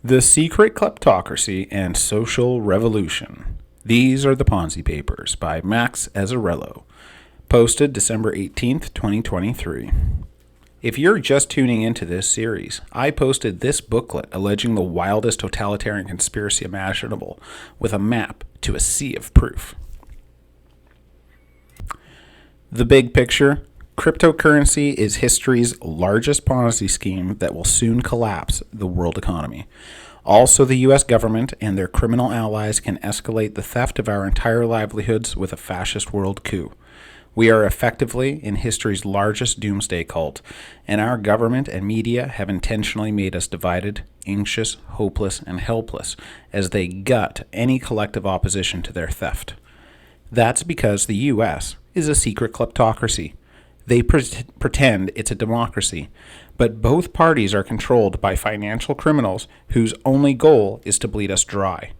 The Secret Kleptocracy and Social Revolution. These are the Ponzi Papers by Max Azzarello. Posted December 18th, 2023. If you're just tuning into this series, I posted this booklet alleging the wildest totalitarian conspiracy imaginable with a map to a sea of proof. The big picture: cryptocurrency is history's largest Ponzi scheme that will soon collapse the world economy. Also, the U.S. government and their criminal allies can escalate the theft of our entire livelihoods with a fascist world coup. We are effectively in history's largest doomsday cult, and our government and media have intentionally made us divided, anxious, hopeless, and helpless as they gut any collective opposition to their theft. That's because the U.S. is a secret kleptocracy. They pretend it's a democracy, but both parties are controlled by financial criminals whose only goal is to bleed us dry.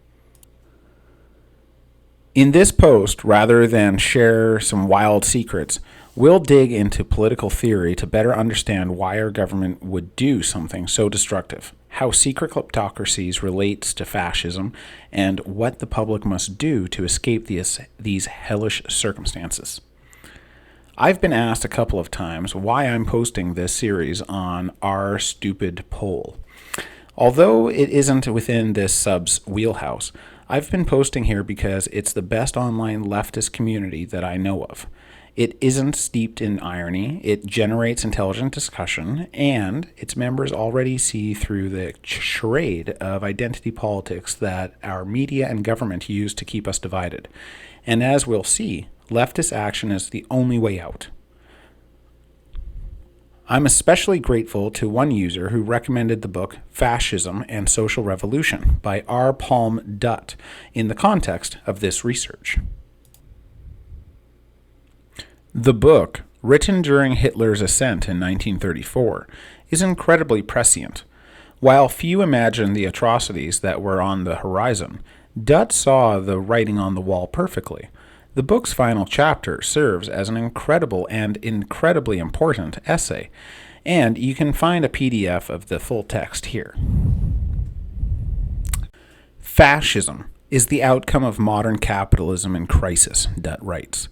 In this post, rather than share some wild secrets, we'll dig into political theory to better understand why our government would do something so destructive, how secret kleptocracies relates to fascism, and what the public must do to escape these hellish circumstances. I've been asked a couple of times why I'm posting this series on our stupid poll. Although it isn't within this sub's wheelhouse, I've been posting here because it's the best online leftist community that I know of. It isn't steeped in irony, it generates intelligent discussion, and its members already see through the charade of identity politics that our media and government use to keep us divided. And as we'll see, leftist action is the only way out. I'm especially grateful to one user who recommended the book Fascism and Social Revolution by R. Palm Dutt in the context of this research. The book, written during Hitler's ascent in 1934, is incredibly prescient. While few imagined the atrocities that were on the horizon, Dutt saw the writing on the wall perfectly. The book's final chapter serves as an incredible and incredibly important essay, and you can find a PDF of the full text here. Fascism is the outcome of modern capitalism in crisis, Dutt writes,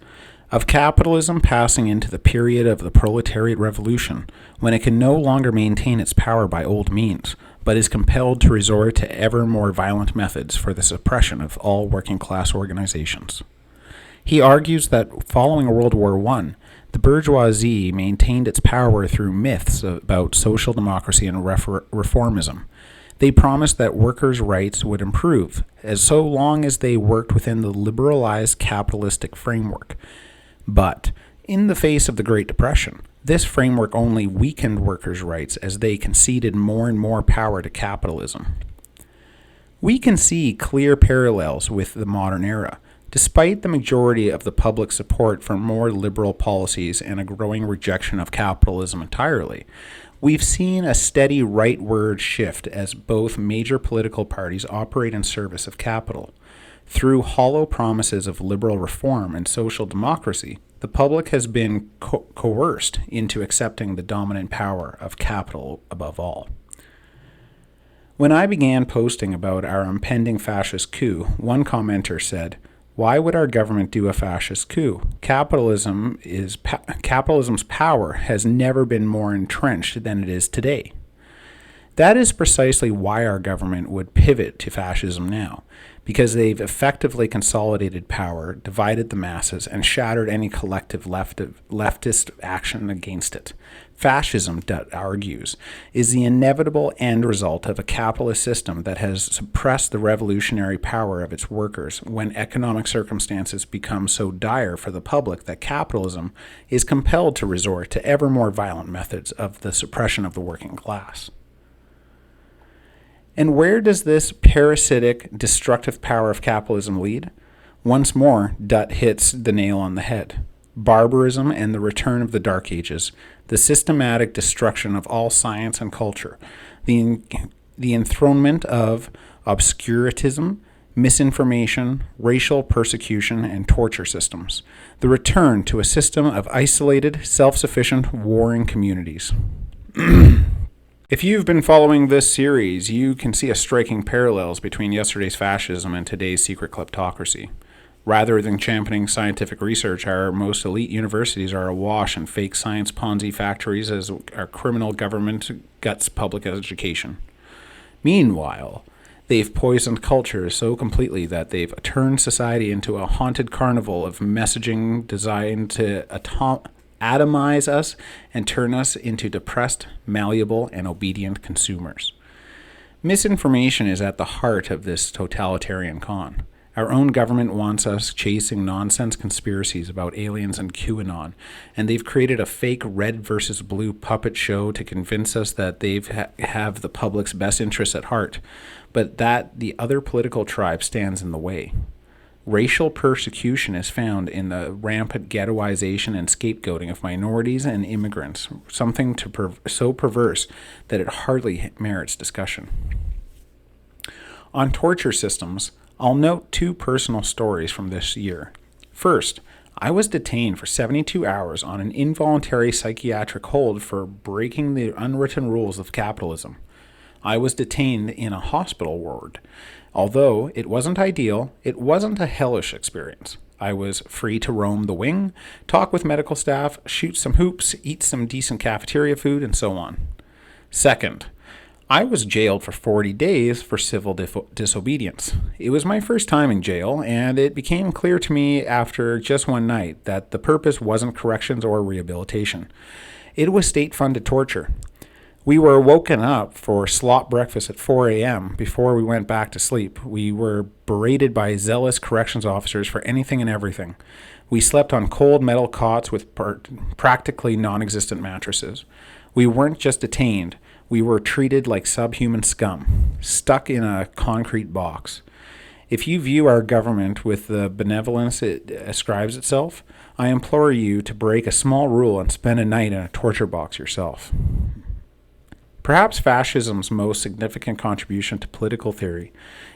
of capitalism passing into the period of the proletariat revolution, when it can no longer maintain its power by old means, but is compelled to resort to ever more violent methods for the suppression of all working-class organizations. He argues that following World War I, the bourgeoisie maintained its power through myths about social democracy and reformism. They promised that workers' rights would improve, as so long as they worked within the liberalized capitalistic framework. But, in the face of the Great Depression, this framework only weakened workers' rights as they conceded more and more power to capitalism. We can see clear parallels with the modern era. Despite the majority of the public support for more liberal policies and a growing rejection of capitalism entirely, we've seen a steady rightward shift as both major political parties operate in service of capital. Through hollow promises of liberal reform and social democracy, the public has been coerced into accepting the dominant power of capital above all. When I began posting about our impending fascist coup, one commenter said, "Why would our government do a fascist coup? Capitalism's power has never been more entrenched than it is today." That is precisely why our government would pivot to fascism now, because they've effectively consolidated power, divided the masses, and shattered any collective leftist action against it. Fascism, Dutt argues, is the inevitable end result of a capitalist system that has suppressed the revolutionary power of its workers when economic circumstances become so dire for the public that capitalism is compelled to resort to ever more violent methods of the suppression of the working class. And where does this parasitic, destructive power of capitalism lead? Once more, Dutt hits the nail on the head. Barbarism and the return of the Dark Ages, the systematic destruction of all science and culture, the enthronement of obscurantism, misinformation, racial persecution, and torture systems, the return to a system of isolated, self-sufficient, warring communities. If you've been following this series, you can see a striking parallels between yesterday's fascism and today's secret kleptocracy. Rather than championing scientific research, our most elite universities are awash in fake science Ponzi factories as our criminal government guts public education. Meanwhile, they've poisoned culture so completely that they've turned society into a haunted carnival of messaging designed to atomize us and turn us into depressed, malleable, and obedient consumers. Misinformation is at the heart of this totalitarian con. Our own government wants us chasing nonsense conspiracies about aliens and QAnon, and they've created a fake red versus blue puppet show to convince us that they have the public's best interests at heart, but that the other political tribe stands in the way. Racial persecution is found in the rampant ghettoization and scapegoating of minorities and immigrants, something so perverse that it hardly merits discussion. On torture systems, I'll note two personal stories from this year. First, I was detained for 72 hours on an involuntary psychiatric hold for breaking the unwritten rules of capitalism. I was detained in a hospital ward. Although it wasn't ideal, it wasn't a hellish experience. I was free to roam the wing, talk with medical staff, shoot some hoops, eat some decent cafeteria food, and so on. Second, I was jailed for 40 days for civil disobedience. It was my first time in jail, and it became clear to me after just one night that the purpose wasn't corrections or rehabilitation. It was state-funded torture. We were woken up for slop breakfast at 4 a.m. before we went back to sleep. We were berated by zealous corrections officers for anything and everything. We slept on cold metal cots with practically non-existent mattresses. We weren't just detained. We were treated like subhuman scum, stuck in a concrete box. If you view our government with the benevolence it ascribes itself, I implore you to break a small rule and spend a night in a torture box yourself. Perhaps fascism's most significant contribution to political theory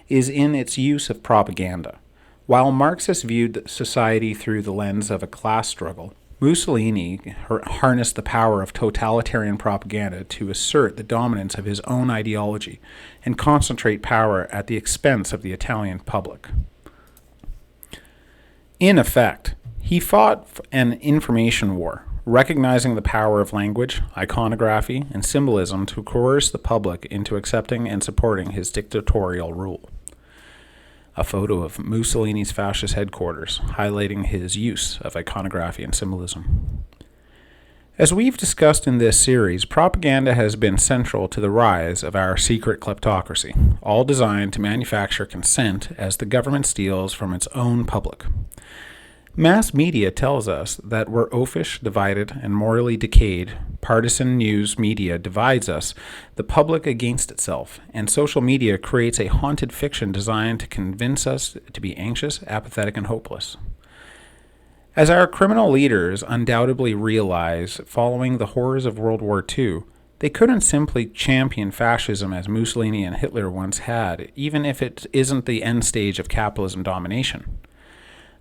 is in its use of propaganda. While Marxists viewed society through the lens of a class struggle, Mussolini harnessed the power of totalitarian propaganda to assert the dominance of his own ideology and concentrate power at the expense of the Italian public. In effect, he fought an information war, recognizing the power of language, iconography, and symbolism to coerce the public into accepting and supporting his dictatorial rule. A photo of Mussolini's fascist headquarters, highlighting his use of iconography and symbolism. As we've discussed in this series, propaganda has been central to the rise of our secret kleptocracy, all designed to manufacture consent as the government steals from its own public. Mass media tells us that we're oafish, divided, and morally decayed. Partisan news media divides us, the public against itself, and social media creates a haunted fiction designed to convince us to be anxious, apathetic, and hopeless. As our criminal leaders undoubtedly realize following the horrors of World War II, they couldn't simply champion fascism as Mussolini and Hitler once had, even if it isn't the end stage of capitalism domination.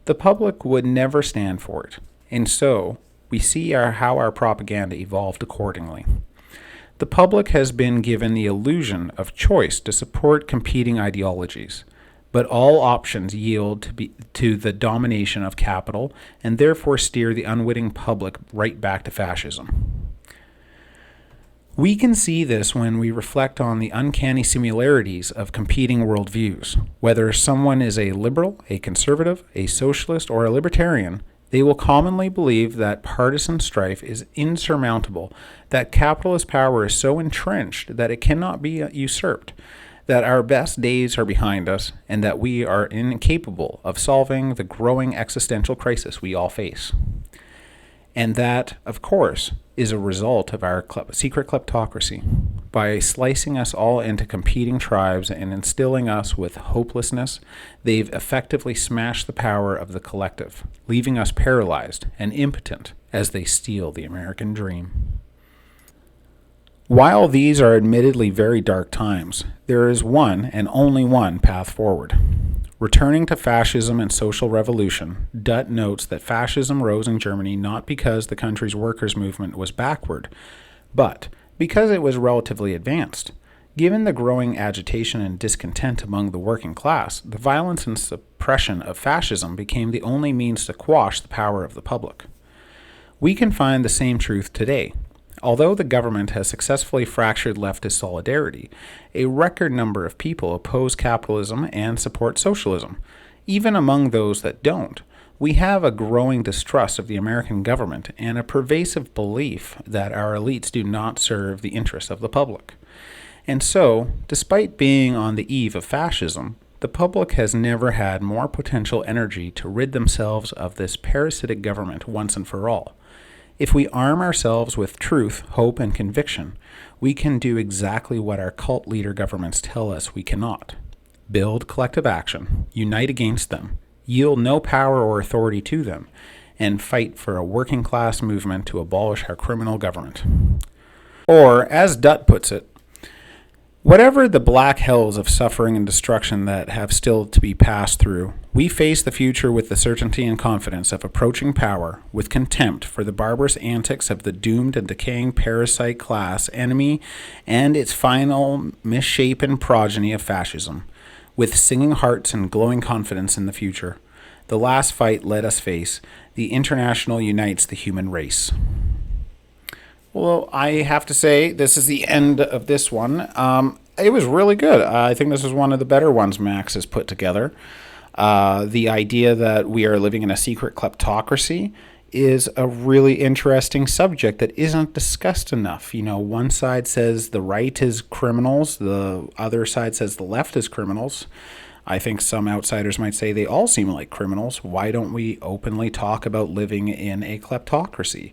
The public would never stand for it, and so we see how our propaganda evolved accordingly. The public has been given the illusion of choice to support competing ideologies, but all options yield to the domination of capital and therefore steer the unwitting public right back to fascism. We can see this when we reflect on the uncanny similarities of competing worldviews. Whether someone is a liberal, a conservative, a socialist, or a libertarian, they will commonly believe that partisan strife is insurmountable, that capitalist power is so entrenched that it cannot be usurped, that our best days are behind us, and that we are incapable of solving the growing existential crisis we all face. And that, of course, is a result of our secret kleptocracy. By slicing us all into competing tribes and instilling us with hopelessness, they've effectively smashed the power of the collective, leaving us paralyzed and impotent as they steal the American dream. While these are admittedly very dark times, there is one and only one path forward. Returning to fascism and social revolution, Dutt notes that fascism rose in Germany not because the country's workers' movement was backward, but because it was relatively advanced. Given the growing agitation and discontent among the working class, the violence and suppression of fascism became the only means to quash the power of the public. We can find the same truth today. Although the government has successfully fractured leftist solidarity, a record number of people oppose capitalism and support socialism. Even among those that don't, we have a growing distrust of the American government and a pervasive belief that our elites do not serve the interests of the public. And so, despite being on the eve of fascism, the public has never had more potential energy to rid themselves of this parasitic government once and for all. If we arm ourselves with truth, hope, and conviction, we can do exactly what our cult leader governments tell us we cannot. Build collective action, unite against them, yield no power or authority to them, and fight for a working class movement to abolish our criminal government. Or, as Dutt puts it, whatever the black hells of suffering and destruction that have still to be passed through, we face the future with the certainty and confidence of approaching power, with contempt for the barbarous antics of the doomed and decaying parasite class enemy and its final misshapen progeny of fascism, with singing hearts and glowing confidence in the future. The last fight let us face. The International unites the human race. Well, I have to say, this is the end of this one. It was really good. I think this is one of the better ones Max has put together. The idea that we are living in a secret kleptocracy is a really interesting subject that isn't discussed enough. You know, one side says the right is criminals, the other side says the left is criminals. I think some outsiders might say they all seem like criminals. Why don't we openly talk about living in a kleptocracy?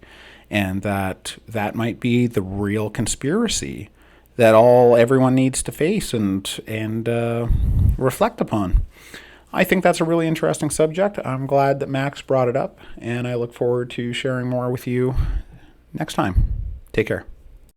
And that might be the real conspiracy that everyone needs to face and reflect upon. I think that's a really interesting subject. I'm glad that Max brought it up, and I look forward to sharing more with you next time. Take care.